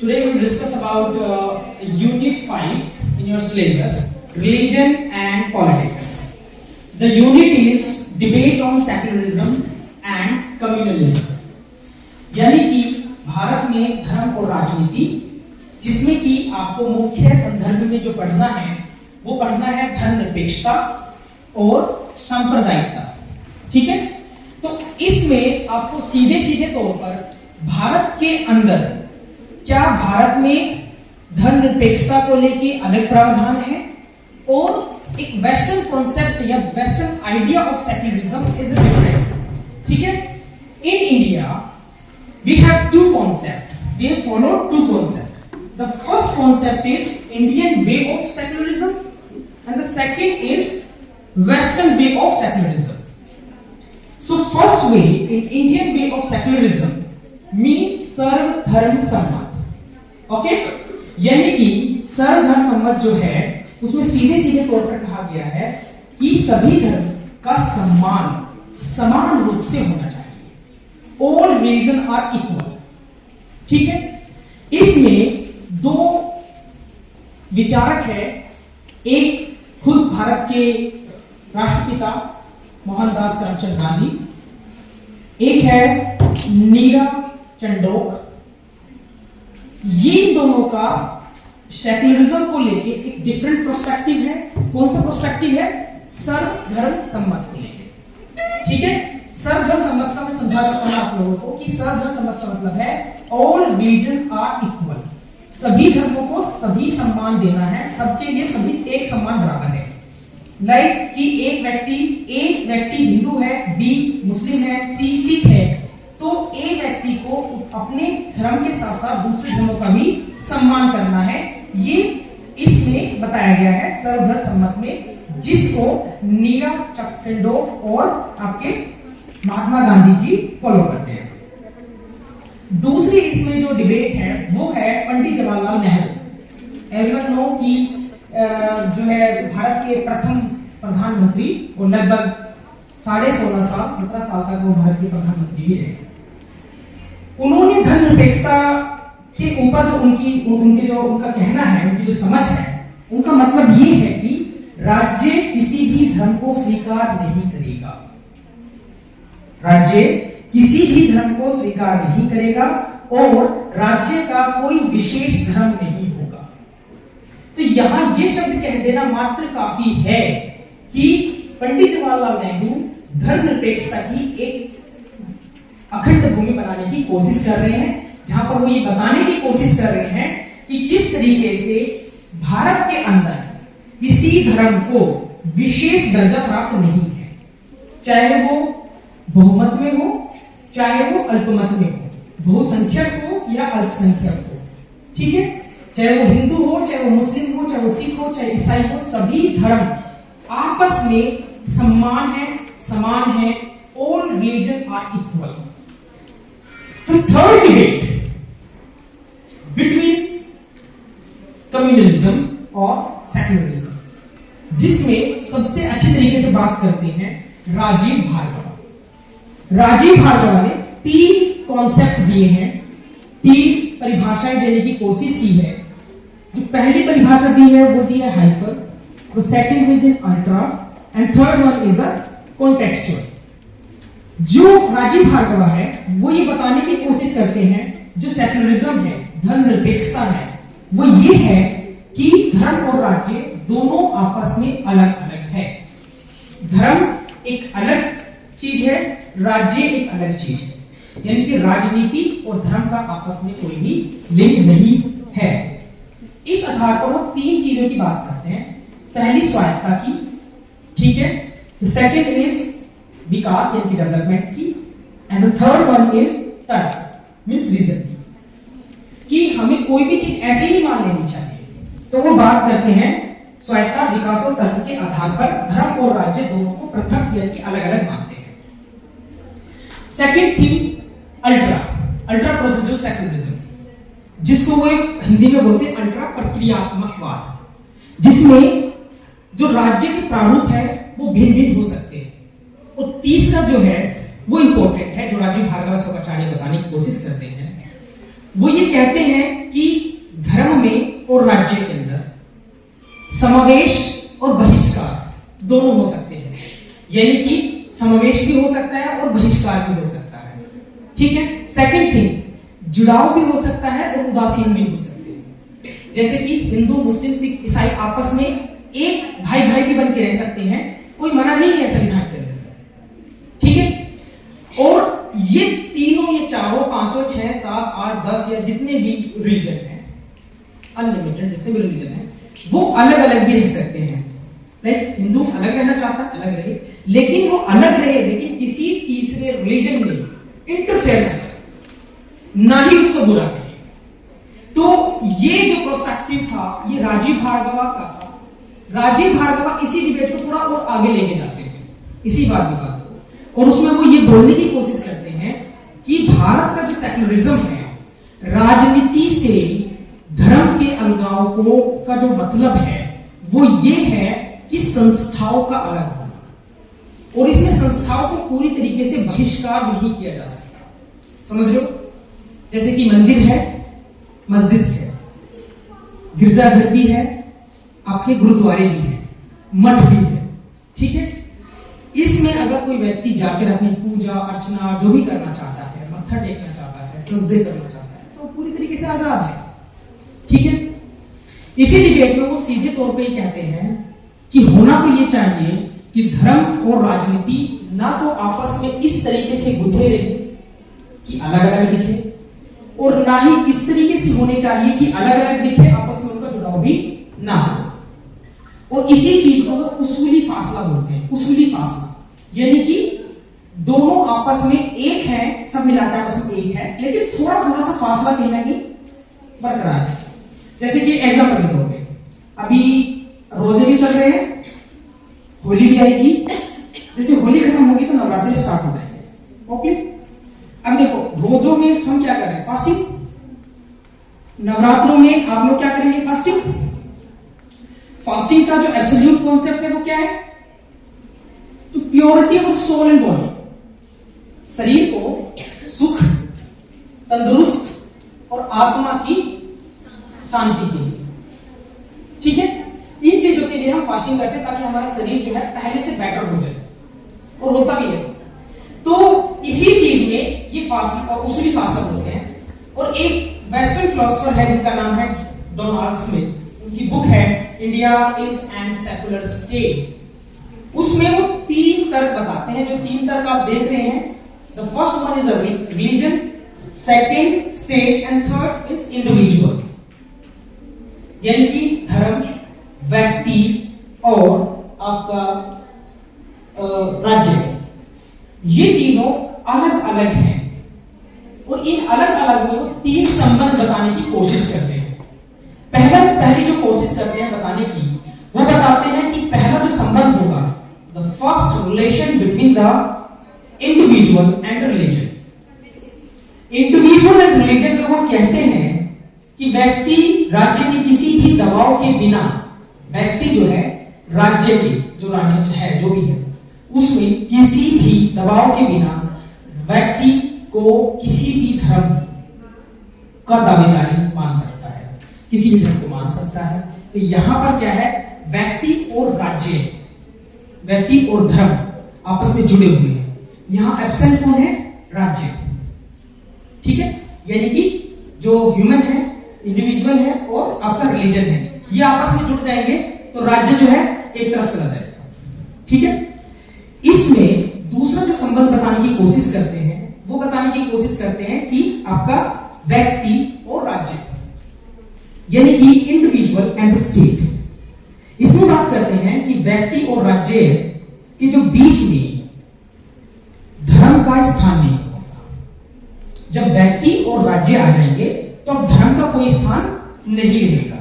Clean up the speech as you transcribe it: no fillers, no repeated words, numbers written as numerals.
Today we will discuss about Unit 5 in your syllabus, Religion and Politics. The unit is Debate on Secularism and Communalism. यानी कि भारत में धर्म और राजनीति, जिसमें कि आपको मुख्य संदर्भ में जो पढ़ना है वो पढ़ना है धर्मनिरपेक्षता और सांप्रदायिकता। ठीक है, तो इसमें आपको सीधे सीधे तौर पर भारत के अंदर क्या भारत में धर्मनिरपेक्षता को लेके अलग प्रावधान है और एक वेस्टर्न कॉन्सेप्ट या western idea of secularism is different. ठीक है, in India we have two concepts. We have followed two concepts. The first concept is Indian way of secularism and the second is Western way of secularism. So first way, in Indian way of secularism means सर्व धर्म सम्मत. Okay, यानी कि सर्व धर्म सम्मत जो है उसमें सीधे सीधे तौर पर कहा गया है कि सभी धर्म का सम्मान समान रूप से होना चाहिए. All religion are equal. ठीक है, इसमें दो विचारक है, एक खुद भारत के राष्ट्रपिता मोहनदास करमचंद गांधी, एक है नीरा चंडोक. ये दोनों का सेक्युलरिज्म को लेके एक डिफरेंट पर्सपेक्टिव है. कौन सा पर्सपेक्टिव है? सर्वधर्म सम्मत को लेके. ठीक है, सर्वधर्म सम्मत का मैं समझा चुका हूं आप लोगों को कि सर्वधर्म सम्मत का मतलब है ऑल रिलीजन आर इक्वल. सभी धर्मों को सभी सम्मान देना है, सबके लिए सभी एक सम्मान बराबर है. लाइक कि एक व्यक्ति हिंदू है, बी मुस्लिम है, सी सिख है, तो एक व्यक्ति को अपने धर्म के साथ साथ दूसरे धर्मों का भी सम्मान करना है. ये इसमें बताया गया है सर्वधर्म सम्मत में, जिसको नीरा चंडोक और आपके महात्मा गांधी जी फॉलो करते हैं. दूसरी इसमें जो डिबेट है वो है पंडित जवाहरलाल नेहरू. एवरीवन नो कि जो है भारत के प्रथम प्रधानमंत्री और लगभग 16.5 साल 17 साल तक वो भारत के प्रधानमंत्री भी रहे. उन्होंने धर्मनिरपेक्षता के ऊपर जो उनका कहना है, उनकी जो समझ है, उनका मतलब ये है कि राज्य किसी भी धर्म को स्वीकार नहीं करेगा. राज्य किसी भी धर्म को स्वीकार नहीं करेगा और राज्य का कोई विशेष धर्म नहीं होगा. तो यहां यह शब्द कह देना मात्र काफी है कि पंडित जवाहरलाल नेहरू धर्मनिरपेक्षता की एक अखंड भूमि बनाने की कोशिश कर रहे हैं, जहां पर वो ये बताने की कोशिश कर रहे हैं कि किस तरीके से भारत के अंदर किसी धर्म को विशेष दर्जा प्राप्त नहीं है, चाहे वो बहुमत में हो चाहे वो अल्पमत में हो, बहुसंख्यक हो या अल्पसंख्यक हो. ठीक है, चाहे वो हिंदू हो, चाहे वो मुस्लिम हो, चाहे वो सिख हो, चाहे ईसाई हो, सभी धर्म आपस में सम्मान है, समान है. All religion are equal. तो थर्ड डिबेट बिटवीन कम्युनलिज्म और सेक्युलरिज्म, जिसमें सबसे अच्छे तरीके से बात करते हैं राजीव भार्गव. राजीव भार्गव ने 3 कॉन्सेप्ट दिए हैं, 3 परिभाषाएं देने की कोशिश की है. जो पहली परिभाषा दी है वो दी है hyper, the second with in ultra and third one is a contextual. जो राजीव भार्गव है वो ये बताने की कोशिश करते हैं जो सेक्युलरिज्म है, धर्मनिरपेक्षता है, वो ये है कि धर्म और राज्य दोनों आपस में अलग अलग है. धर्म एक अलग चीज है, राज्य एक अलग चीज है. यानी कि राजनीति और धर्म का आपस में कोई भी लिंक नहीं है. इस आधार पर वो 3 चीजों की बात करते हैं. पहली स्वायत्ता की, ठीक है, सेकंड इज विकास यानी कि डेवलपमेंट की, and the third one is तर्क मींस रीजन कि हमें कोई भी चीज ऐसे ही मान लेनी चाहिए. तो वो बात करते हैं स्वायत्ता, विकास और तर्क के आधार पर धर्म और राज्य दोनों को पृथक यानी कि अलग अलग मानते हैं. Second theme ultra procedural secularism, जिसको वो हिंदी में बोलते हैं अल्ट्रा प्रक्रियात्मकवाद, जिसमें जो राज्य के प्रारूप है वो भिन्न भिन्न हो सकते हैं. और तीसरा जो है वो इंपॉर्टेंट है, जो राजीव भार्गव शोकाचार्य बताने की कोशिश करते हैं, वो ये कहते हैं कि दोनों हो सकते हैं, यानी कि समावेश भी हो सकता है और बहिष्कार भी हो सकता है। ठीक है। सेकंड थिंग, जुड़ाव भी हो सकता है और उदासीन भी हो सकते हैं। जैसे कि हिंदू, मुस्लिम, सिख, ईसाई आपस में एक भाई भाई भी बन के रह सकते हैं, कोई मना नहीं है संविधान के अंदर। ठीक है। और ये तीनों, ये चारों, पांचों, 6, 7, 8, 10 या जितने भी रिलीजन हैं, अनलिमिटेड जितने भी रिलीजन हैं, वो अलग अलग भी रह सकते हैं। लाइक हिंदू अलग रहना चाहता है, अलग रहे, लेकिन वो अलग रहे, लेकिन किसी तीसरे रिलीजन में इंटरफेयर ना करे, ना ही उसको बुरा कहे। तो ये जो प्रोस्पेक्टिव था, ये राजीव भार्गवा का था। राजीव भार्गवा इसी डिबेट को थोड़ा और आगे लेके जाते हैं, इसी बात की बात को, और उसमें वो ये बोलने की कोशिश करते हैं कि भारत का जो सेक्युलरिज्म है, राजनीति से धर्म के अलगाव को का जो मतलब है वो ये है कि संस्थाओं का अलग होना, और इसमें संस्थाओं को पूरी तरीके से बहिष्कार नहीं किया जा सकता। समझ रहे हो? जैसे कि मंदिर है, मस्जिद है, गिरजाघर भी है, आपके गुरुद्वारे भी है, मठ भी है। ठीक है। इसमें अगर कोई व्यक्ति जाकर अपनी पूजा अर्चना जो भी करना चाहता है, मत्था टेकना चाहता है, सजदे करना चाहता है, तो पूरी तरीके से आजाद है। ठीक है। इसी डिबेट में वो सीधे तौर पे ये कहते हैं कि होना तो ये चाहिए कि धर्म और राजनीति ना तो आपस में इस तरीके से गुंथे रहे कि अलग अलग दिखे, और ना ही इस तरीके से होने चाहिए कि अलग अलग दिखे, आपस में उनका जुड़ाव भी ना हो। और इसी चीज को वो उसूली फासला बोलते हैं। उसूली फासला यानी कि दोनों आपस में एक है, सब मिलाकर आपस में एक है, लेकिन थोड़ा थोड़ा सा फासला कहीं ना कहीं बरकरार है। जैसे कि एग्जाम्पल के तौर पे अभी रोजे भी चल रहे हैं, होली भी आएगी, जैसे होली खत्म होगी तो नवरात्रि स्टार्ट हो जाएंगे। ओके। अब देखो, रोजों में हम क्या कर रहे हैं? फास्टिंग। नवरात्रों में आप लोग क्या करेंगे? फास्टिंग। फास्टिंग का जो एब्सोल्यूट कॉन्सेप्ट है वो क्या है? To purity of soul and body, शरीर को सुख, तंदुरुस्त और आत्मा की शांति के लिए। ठीक है। इन चीजों के लिए हम फास्टिंग करते हैं ताकि हमारा शरीर जो है पहले से बेटर हो जाए, और होता भी है। तो इसी चीज में ये फासला और उसूली फासला बोलते हैं। और एक वेस्टर्न फिलोसोफर है जिनका नाम है डोनाल्ड स्मिथ, उनकी बुक है India is an secular state. उसमें वो 3 तर्क बताते हैं। जो 3 तर्क आप देख रहे हैं, the first one is a religion, second state, and third is individual. यानी कि धर्म, व्यक्ति और आपका राज्य, ये तीनों अलग अलग हैं, और इन अलग अलग में वो 3 संबंध बताने की कोशिश करते हैं। पहली जो कोशिश करते हैं बताने की, वो बताते हैं कि पहला जो संबंध होगा, the first relation between the individual and religion. Individual and religion में वो कहते हैं कि व्यक्ति राज्य के किसी भी दबाव के बिना, व्यक्ति जो है राज्य के, जो राज्य है जो भी है, उसमें किसी भी दबाव के बिना व्यक्ति को किसी भी धर्म का दावेदारी मान सकता है, किसी भी धर्म को मान सकता है। तो यहां पर क्या है? व्यक्ति और राज्य, व्यक्ति और धर्म आपस में जुड़े हुए हैं। यहां एब्सेंट कौन है? राज्य। ठीक है। यानी कि जो ह्यूमन है, इंडिविजुअल है, और आपका रिलीजन है, ये आपस में जुड़ जाएंगे तो राज्य जो है एक तरफ चला जाएगा। ठीक है। इसमें दूसरा जो संबंध बताने की कोशिश करते हैं, वो बताने की कोशिश करते हैं कि आपका व्यक्ति और राज्य, यानी कि इंडिविजुअल एंड स्टेट। इसमें बात करते हैं कि व्यक्ति और राज्य के जो बीच में धर्म का स्थान नहीं होता। जब व्यक्ति और राज्य आ जाएंगे तो अब धर्म का कोई स्थान नहीं रहेगा।